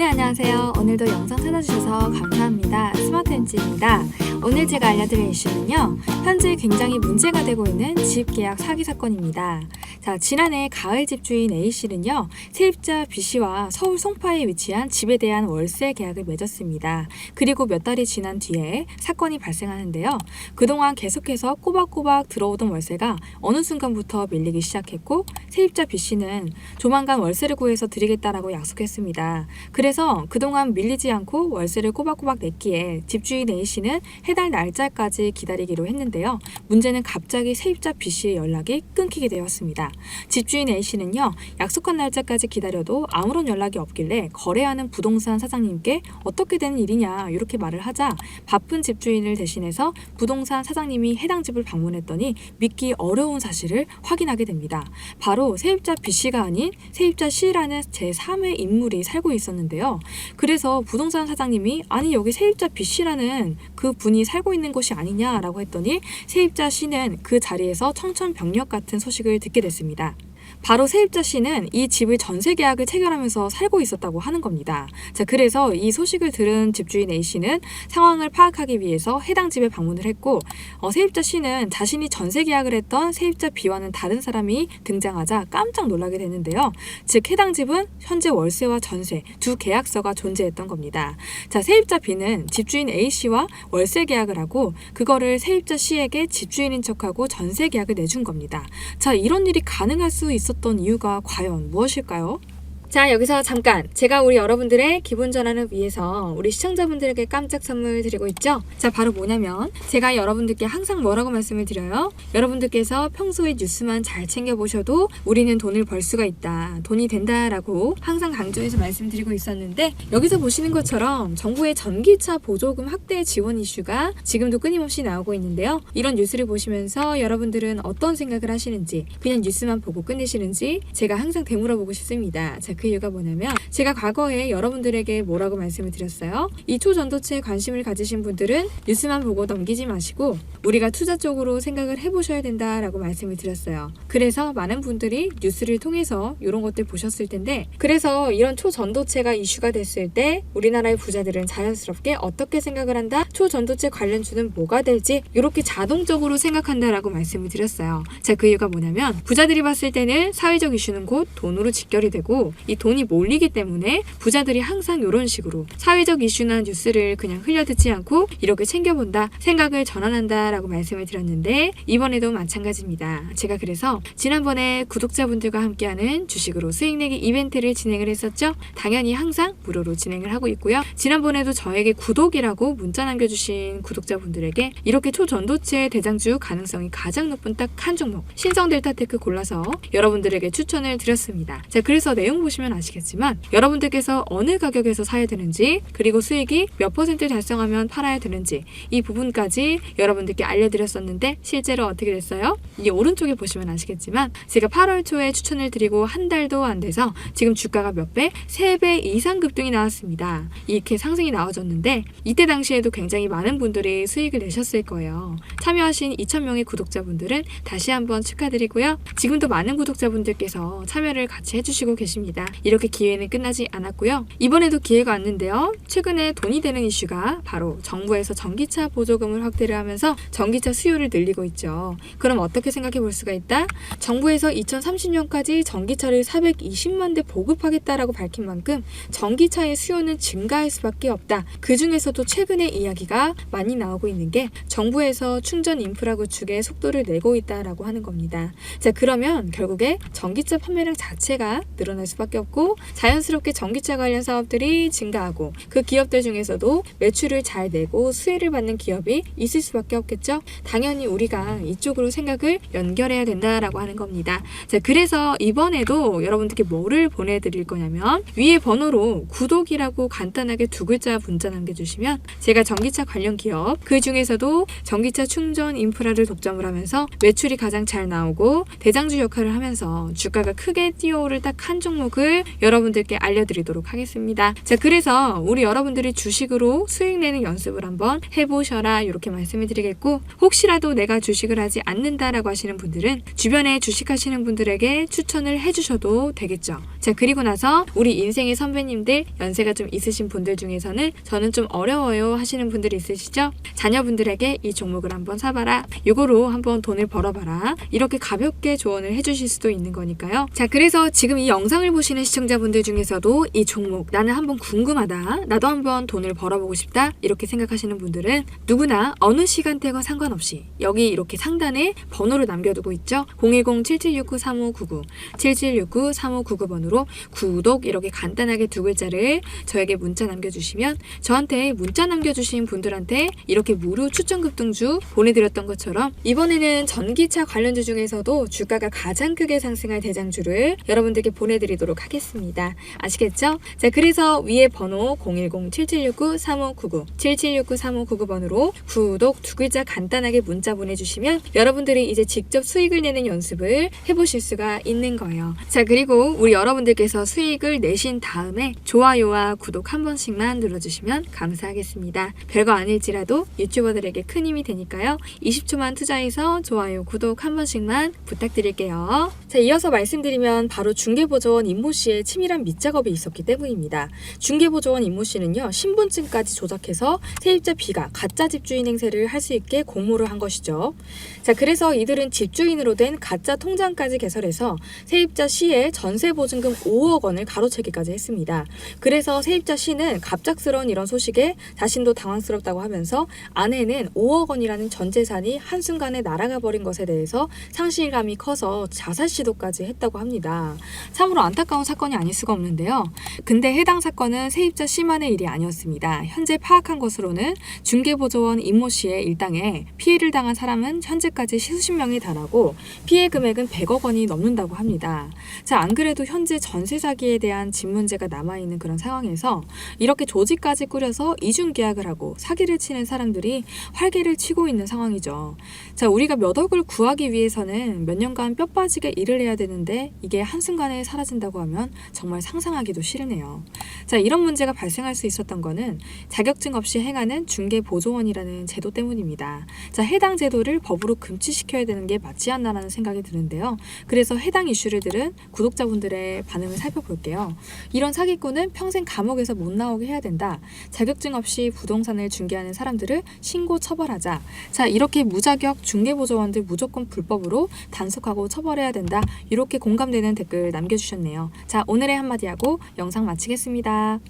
네, 안녕하세요. 오늘도 영상 찾아주셔서 감사합니다. 스마트엔지입니다. 오늘 제가 알려드릴 이슈는요, 현재 굉장히 문제가 되고 있는 집계약 사기 사건입니다. 자, 지난해 가을 집주인 A씨는요, 세입자 B씨와 서울 송파에 위치한 집에 대한 월세 계약을 맺었습니다. 그리고 몇 달이 지난 뒤에 사건이 발생하는데요. 그동안 계속해서 꼬박꼬박 들어오던 월세가 어느 순간부터 밀리기 시작했고, 세입자 B씨는 조만간 월세를 구해서 드리겠다라고 약속했습니다. 그래서 그동안 밀리지 않고 월세를 꼬박꼬박 냈기에 집주인 A씨는 해달 날짜까지 기다리기로 했는데요. 문제는 갑자기 세입자 B씨의 연락이 끊기게 되었습니다. 집주인 A씨는요, 약속한 날짜까지 기다려도 아무런 연락이 없길래 거래하는 부동산 사장님께 어떻게 된 일이냐 이렇게 말을 하자 바쁜 집주인을 대신해서 부동산 사장님이 해당 집을 방문했더니 믿기 어려운 사실을 확인하게 됩니다. 바로 세입자 B씨가 아닌 세입자 C라는 제3의 인물이 살고 있었는데요. 그래서 부동산 사장님이 아니 여기 세입자 B씨라는 그 분이 살고 있는 곳이 아니냐라고 했더니 세입자 C는 그 자리에서 청천벽력 같은 소식을 듣게 됐습니다. 바로 세입자 C는 이 집을 전세 계약을 체결하면서 살고 있었다고 하는 겁니다. 자, 그래서 이 소식을 들은 집주인 A씨는 상황을 파악하기 위해서 해당 집에 방문을 했고, 세입자 C는 자신이 전세 계약을 했던 세입자 B와는 다른 사람이 등장하자 깜짝 놀라게 되는데요. 즉 해당 집은 현재 월세와 전세 두 계약서가 존재했던 겁니다. 자, 세입자 B는 집주인 A씨와 월세 계약을 하고 그거를 세입자 C에게 집주인인 척하고 전세 계약을 내준 겁니다. 자, 이런 일이 가능할 수 있었던 이유가 과연 무엇일까요? 자, 여기서 잠깐 제가 우리 여러분들의 기분 전환을 위해서 우리 시청자분들에게 깜짝 선물 드리고 있죠. 자, 바로 뭐냐면 제가 여러분들께 항상 뭐라고 말씀을 드려요? 여러분들께서 평소에 뉴스만 잘 챙겨보셔도 우리는 돈을 벌 수가 있다, 돈이 된다라고 항상 강조해서 말씀드리고 있었는데, 여기서 보시는 것처럼 정부의 전기차 보조금 확대 지원 이슈가 지금도 끊임없이 나오고 있는데요. 이런 뉴스를 보시면서 여러분들은 어떤 생각을 하시는지, 그냥 뉴스만 보고 끝내시는지 제가 항상 되물어보고 싶습니다. 자, 그 이유가 뭐냐면 제가 과거에 여러분들에게 뭐라고 말씀을 드렸어요? 이 초전도체에 관심을 가지신 분들은 뉴스만 보고 넘기지 마시고 우리가 투자 쪽으로 생각을 해보셔야 된다라고 말씀을 드렸어요. 그래서 많은 분들이 뉴스를 통해서 이런 것들 보셨을 텐데, 그래서 이런 초전도체가 이슈가 됐을 때 우리나라의 부자들은 자연스럽게 어떻게 생각을 한다? 초전도체 관련주는 뭐가 될지 이렇게 자동적으로 생각한다라고 말씀을 드렸어요. 자, 그 이유가 뭐냐면 부자들이 봤을 때는 사회적 이슈는 곧 돈으로 직결이 되고 이 돈이 몰리기 때문에 부자들이 항상 이런 식으로 사회적 이슈나 뉴스를 그냥 흘려듣지 않고 이렇게 챙겨본다, 생각을 전환한다 라고 말씀을 드렸는데, 이번에도 마찬가지입니다. 제가 그래서 지난번에 구독자분들과 함께하는 주식으로 수익 내기 이벤트를 진행을 했었죠. 당연히 항상 무료로 진행을 하고 있고요. 지난번에도 저에게 구독이라고 문자 남겨주신 구독자분들에게 이렇게 초전도체 대장주 가능성이 가장 높은 딱 한 종목 신성 델타테크 골라서 여러분들에게 추천을 드렸습니다. 자, 그래서 내용 보시면 아시겠지만 여러분들께서 어느 가격에서 사야 되는지, 그리고 수익이 몇 % 달성하면 팔아야 되는지 이 부분까지 여러분들께 알려드렸었는데 실제로 어떻게 됐어요? 이 오른쪽에 보시면 아시겠지만 제가 8월 초에 추천을 드리고 한 달도 안 돼서 지금 주가가 몇 배? 3배 이상 급등이 나왔습니다. 이렇게 상승이 나와줬는데 이때 당시에도 굉장히 많은 분들이 수익을 내셨을 거예요. 참여하신 2,000명의 구독자분들은 다시 한번 축하드리고요. 지금도 많은 구독자분들께서 참여를 같이 해주시고 계십니다. 이렇게 기회는 끝나지 않았고요. 이번에도 기회가 왔는데요. 최근에 돈이 되는 이슈가 바로 정부에서 전기차 보조금을 확대를 하면서 전기차 수요를 늘리고 있죠. 그럼 어떻게 생각해 볼 수가 있다? 정부에서 2030년까지 전기차를 420만 대 보급하겠다라고 밝힌 만큼 전기차의 수요는 증가할 수밖에 없다. 그 중에서도 최근에 이야기가 많이 나오고 있는 게 정부에서 충전 인프라 구축에 속도를 내고 있다라고 하는 겁니다. 자, 그러면 결국에 전기차 판매량 자체가 늘어날 수밖에 없고 자연스럽게 전기차 관련 사업들이 증가하고 그 기업들 중에서도 매출을 잘 내고 수혜를 받는 기업이 있을 수밖에 없겠죠. 당연히 우리가 이쪽으로 생각을 연결해야 된다라고 하는 겁니다. 자, 그래서 이번에도 여러분들께 뭐를 보내드릴 거냐면 위에 번호로 구독이라고 간단하게 두 글자 문자 남겨주시면 제가 전기차 관련 기업, 그 중에서도 전기차 충전 인프라를 독점을 하면서 매출이 가장 잘 나오고 대장주 역할을 하면서 주가가 크게 뛰어오를 딱 한 종목을 여러분들께 알려드리도록 하겠습니다. 자, 그래서 우리 여러분들이 주식으로 수익 내는 연습을 한번 해보셔라 이렇게 말씀을 드리겠고, 혹시라도 내가 주식을 하지 않는다라고 하시는 분들은 주변에 주식하시는 분들에게 추천을 해주셔도 되겠죠. 자, 그리고 나서 우리 인생의 선배님들, 연세가 좀 있으신 분들 중에서는 저는 좀 어려워요 하시는 분들이 있으시죠? 자녀분들에게 이 종목을 한번 사봐라, 이거로 한번 돈을 벌어봐라, 이렇게 가볍게 조언을 해주실 수도 있는 거니까요. 자, 그래서 지금 이 영상을 보시는 시청자분들 중에서도 이 종목 나는 한번 궁금하다, 나도 한번 돈을 벌어보고 싶다, 이렇게 생각하시는 분들은 누구나 어느 시간대건 상관없이 여기 이렇게 상단에 번호를 남겨두고 있죠. 010-7769-3599 7769-3599번으로 구독, 이렇게 간단하게 두 글자를 저에게 문자 남겨주시면 저한테 문자 남겨주신 분들한테 이렇게 무료 추천 급등주 보내드렸던 것처럼 이번에는 전기차 관련주 중에서도 주가가 가장 크게 상승할 대장주를 여러분들께 보내드리도록 하겠습니다. 아시겠죠? 자, 그래서 위에 번호 010-7769-3599 7769-3599번으로 구독 두 글자 간단하게 문자 보내주시면 여러분들이 이제 직접 수익을 내는 연습을 해보실 수가 있는 거예요. 자, 그리고 우리 여러분들께서 수익을 내신 다음에 좋아요와 구독 한 번씩만 눌러주시면 감사하겠습니다. 별거 아닐지라도 유튜버들에게 큰 힘이 되니까요. 20초만 투자해서 좋아요, 구독 한 번씩만 부탁드릴게요. 자, 이어서 말씀드리면 바로 중개보조원 임모씨의 치밀한 밑작업이 있었기 때문입니다. 중개보조원 임모씨는요, 신분증까지 조작해서 세입자 B가 가짜 집주인 행세를 할 수 있게 공모를 한 것이죠. 자, 그래서 이들은 집주인으로 된 가짜 통장까지 개설해서 세입자 C의 전세보증금 5억 원을 가로채기까지 했습니다. 그래서 세입자 C는 갑작스러운 이런 소식에 자신도 당황스럽다고 하면서 아내는 5억 원이라는 전 재산이 한순간에 날아가 버린 것에 대해서 상실감이 커서 자살 시도까지 했다고 합니다. 참으로 안타까운 사건이 아닐 수가 없는데요. 근데 해당 사건은 세입자 C만의 일이 아니었습니다. 현재 파악한 것으로는 중개보조원 임모 씨의 일당에 피해를 당한 사람은 현재까지 수십 명이 달하고 피해 금액은 100억 원이 넘는다고 합니다. 자, 안 그래도 현재 전세 사기에 대한 집 문제가 남아있는 그런 상황에서 이렇게 조직까지 꾸려서 이중 계약을 하고 사기를 치는 사람들이 활개를 치고 있는 상황이죠. 자, 우리가 몇 억을 구하기 위해서는 몇 년간 뼈 빠지게 일을 해야 되는데 이게 한순간에 사라진다고 하면 정말 상상하기도 싫으네요. 자, 이런 문제가 발생할 수 있었던 거는 자격증 없이 행하는 중개보조원이라는 제도 때문입니다. 자, 해당 제도를 법으로 금지시켜야 되는 게 맞지 않나라는 생각이 드는데요. 그래서 해당 이슈를 들은 구독자분들의 반응을 살펴볼게요. 이런 사기꾼은 평생 감옥에서 못 나오게 해야 된다. 자격증 없이 부동산을 중개하는 사람들을 신고 처벌하자. 자, 이렇게 무자격 중개보조원들 무조건 불법으로 단속하고 처벌해야 된다. 이렇게 공감되는 댓글 남겨주셨네요. 자, 오늘의 한마디 하고 영상 마치겠습니다.